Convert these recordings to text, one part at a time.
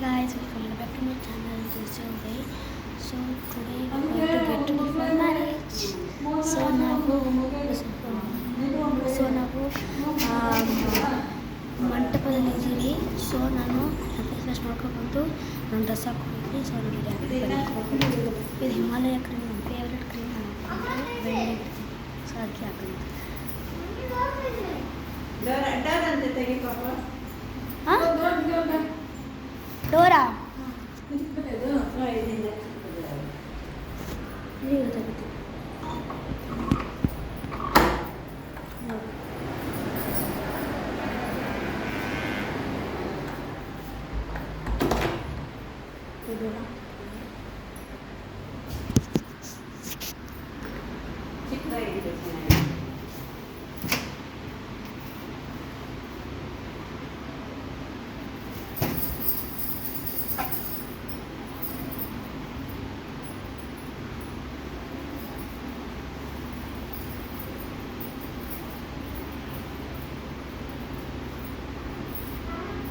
guys, welcome back to my channel. This is Way. So today we are going to get ready for marriage. So ನಾವು ಮಂಟಪದಲ್ಲಿದ್ದೀವಿ. So ನಾನು face wash ಮಾಡ್ಕೊಂಡು ನಾನು dress ಹಾಕೊಂಡಿದ್ದೀನಿ. So ನೋಡಿ ಇದು Himalaya cream, ನನ್ನ favourite cream. ಬೆಣ್ಣೆ so ಅದಕ್ಕೆ ಹಾಕೊಂಡಿದ್ದೀನಿ. ಡೋರಾ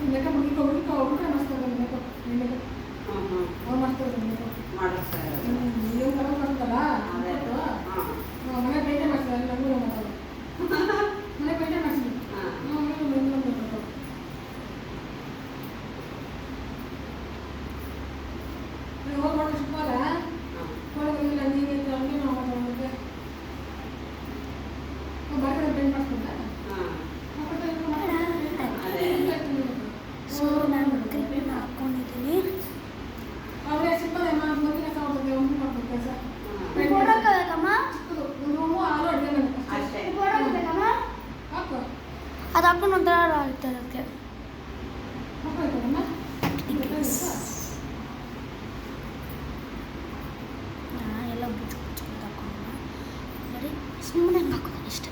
ಮೇಕಪ್ ಹುಡುಗ ಮಾಡಿಸ್ತಾರೆ. ಅವ್ರು ಮಾಡ್ತಾರೆ ನೀವು ಕಲರ್ ಮಾಡ್ತಲ್ಲ ಮನೆ ಪೇಂಟೆ ಮಾಡ್ತಾರೆ. ನಮಗೂ ಮಾಡೋದು ಮನೆ ಪೇಂಟೆ ಮಾಡಿಸಿ ಹೋಗಿ ಮಾಡಿ ಸುಮಾರ ಹೋಗಿಲ್ಲ ನೀವೇ ನಮಗೆ ನಾವು ಮಾಡೋದಕ್ಕೆ ಬಾಕಿ ಪೇಂಟ್ ಮಾಡ್ತಾರೆ. ಸೊ ನಾನು ಕ್ರೀಮ್ ಹಾಕ್ಕೊಂಡಿದ್ದೀನಿ. ಅವರೇ ಸಿಂಪಲ್ ಮುಂದಿನ ಕಾಲದಲ್ಲಿ ಒಂದು ಮಾಡ್ಬೇಕು ಕೆಲಸ. ಅದು ಹಾಕೊಂಡು ಒಂಥರ ಆಗುತ್ತೆ. ಅದಕ್ಕೆ ಎಲ್ಲ ಬುಚ್ಚು ಹಾಕೊಂಡು ಬರೀ ಸುಮ್ಮನೆ ಹಾಕೋದು ಅಷ್ಟೇ.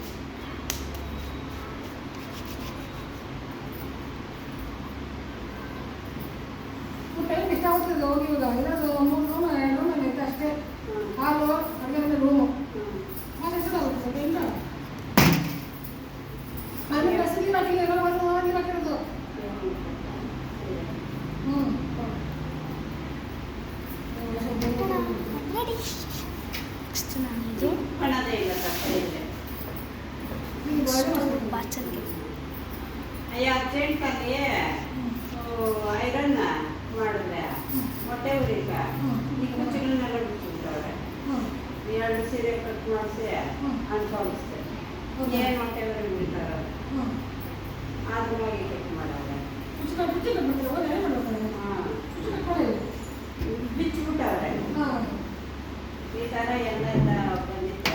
ಟೈಮ್ ಇಷ್ಟ ಆಗ್ತದೆ. ಹೋಗಿ ಇವಾಗ ಇರೋದು 3 ರೂಮ್ 2 ರೂಮ್ ಐತೆ ಅಷ್ಟೇ. ಹಾಲು ಅಡುಗೆ ರೂಮು ಮತ್ತೆ ಎಷ್ಟಾಗುತ್ತೆ ಇಲ್ಲ ಅಲ್ಲಿ ಬಸ್ ನೀರು ಹಾಕಿಲ್ಲ ಬಂದು ನೀರು ಹಾಕಿರೋದು. ನೆಕ್ಸ್ಟ್ ನಾನಿದು ಬಾಚಲ್ಗೆ ಐರನ್ ಮಾಡಿದ್ರೆ ಮೊಟ್ಟೆ ಉರಿಕ ಈ ಕುಚ್ಚಿಗಳನ್ನೆಲ್ಲ ಬಿಚ್ಚಿಬಿಟ್ಟವ್ರೆ. 2 ಸೀರೆ ಕಟ್ ಮಾಡಿಸಿ ಅನ್ಕೊಂಡಿಸ್ತೇನೆ. ಏನು ಮೊಟ್ಟೆ ಉರಿ ಬಿಡ್ತಾರ ಆದ್ರೂ ಹೋಗಿ ಕಟ್ ಮಾಡವ್ರೆ. ಬಿಚ್ಚಿಬಿಟ್ಟವ್ರೆ. ಈ ಥರ ಎಲ್ಲ ಬಂದಿತ್ತು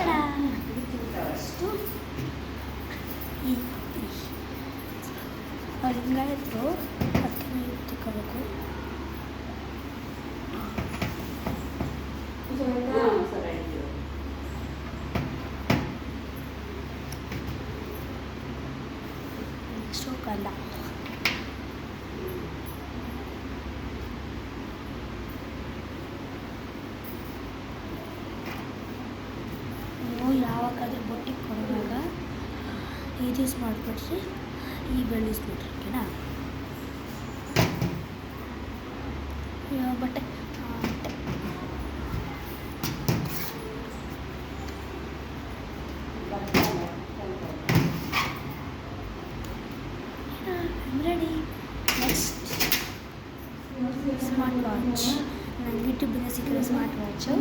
ಬಿಚ್ಚಿಬಿಟ್ಟವ್ರೆ. ಅವ್ರು ಹಿಂಗಾಯಿತು ಅದಕ್ಕೆ ತಿಕ್ಕೋಬೇಕು. ನೆಕ್ಸ್ಟು ಗಂಧ. ನೀವು ಯಾವಾಗಾದ್ರೂ ಬೊಟ್ಟಿಗೆ ಕೊಡುವಾಗ ಇದು ಯೂಸ್ ಮಾಡಿಬಿಟ್ರಿ, ಈ ಬೆಳ್ಳಿ ಯೂಸ್ ಮಾಡಿರಿ. ಓಕೆನಾ? ಬಟ್ಟೆ ರೆಡಿ. Next smart watch. ನನಗೆ ಯೂಟ್ಯೂಬಿಂದ ಸಿಕ್ಕಿರೋ ಸ್ಮಾರ್ಟ್ ವಾಚು.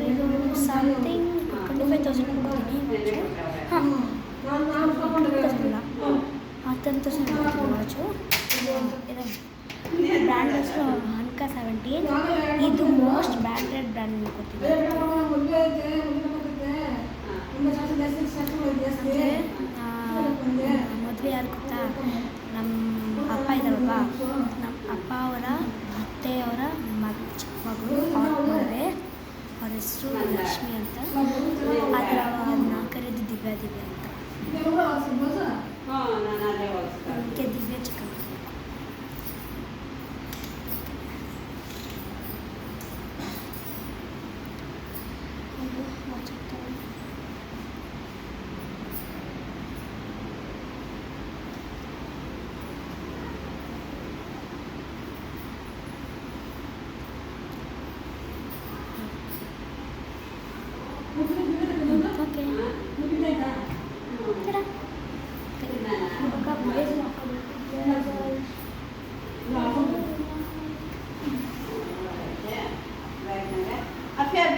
ಇದು ಸಮಥಿಂಗ್ 25,000 ಕೊಡ್ತೀನಿ. ಹಾಂ 10,000 ವಾಚು. ಇದು ಬ್ರ್ಯಾಂಡ್ ಹೆಸರು ಅನ್ಕಾ 17. ಇದು ಮೋಸ್ಟ್ ಬ್ರ್ಯಾಂಡೆಡ್ ಬ್ರ್ಯಾಂಡ್ ಅನ್ಕೋತೀನಿ. ಮದುವೆ ಯಾರು ಗೊತ್ತಾ? ನಮ್ಮ ಅಪ್ಪ ಇದ್ದಾರಲ್ವಾ, ನಮ್ಮ ಅಪ್ಪ ಅವರ ಅತ್ತೆಯವರ ಮಗಳು ಅವ್ರ ಮದುವೆ. ಅವ್ರ ಹೆಸರು ಲಕ್ಷ್ಮಿ ಅಂತ. ಅದರ ಅದನ್ನ ಕರೆದು ದಿವ್ಯಾ ಅಂತ. ಅದಕ್ಕೆ ದಿವ್ಯ ಚಿಕನ್.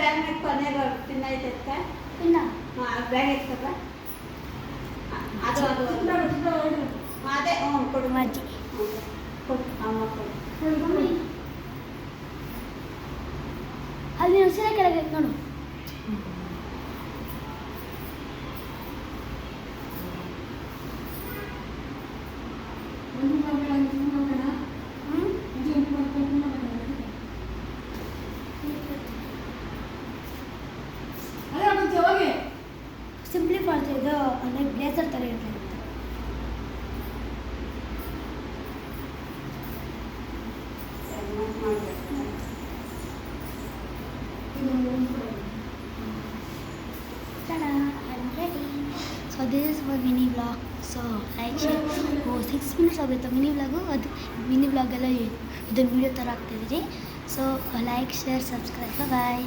ಬ್ಯಾಗ್ ಮೇಲೆ ಕೊನೆಗೆ ತಿನ್ನೈತಕ್ಕ ಇಲ್ಲ ಬ್ಯಾಗ್ ಎತ್ಕಪ್ಪ ಅದು ಅದು ಅದೇ ಹ್ಞೂ ಕೊಡು ಅಜ್ಜಿ ಕೊಡು ಅಮ್ಮ ಕೊಡು ಅಲ್ಲಿ ಸೀರೆ ಕೆಳಗೆ ಐತೆ ನೋಡು ಸಿಂಪ್ಲಿ ಫಾಲ್ಸ್ ಇದು ಲೈಕ್ ಬ್ಲೇಸರ್ ಥರ ಇರುತ್ತೆ Ta-da! I'm ready. So this is my mini vlog. So like share. 6 minutes ಆಗುತ್ತೆ ಮಿನಿ ವ್ಲಾಗು ಅದು ಮಿನಿ ವ್ಲಾಗ್ ಎಲ್ಲ ಇದನ್ನು ವಿಡಿಯೋ ಥರ ಆಗ್ತಾಯಿದ್ದೀನಿ ಸೊ ಲೈಕ್ ಶೇರ್ ಸಬ್ಸ್ಕ್ರೈಬ್ ಬಾಯ್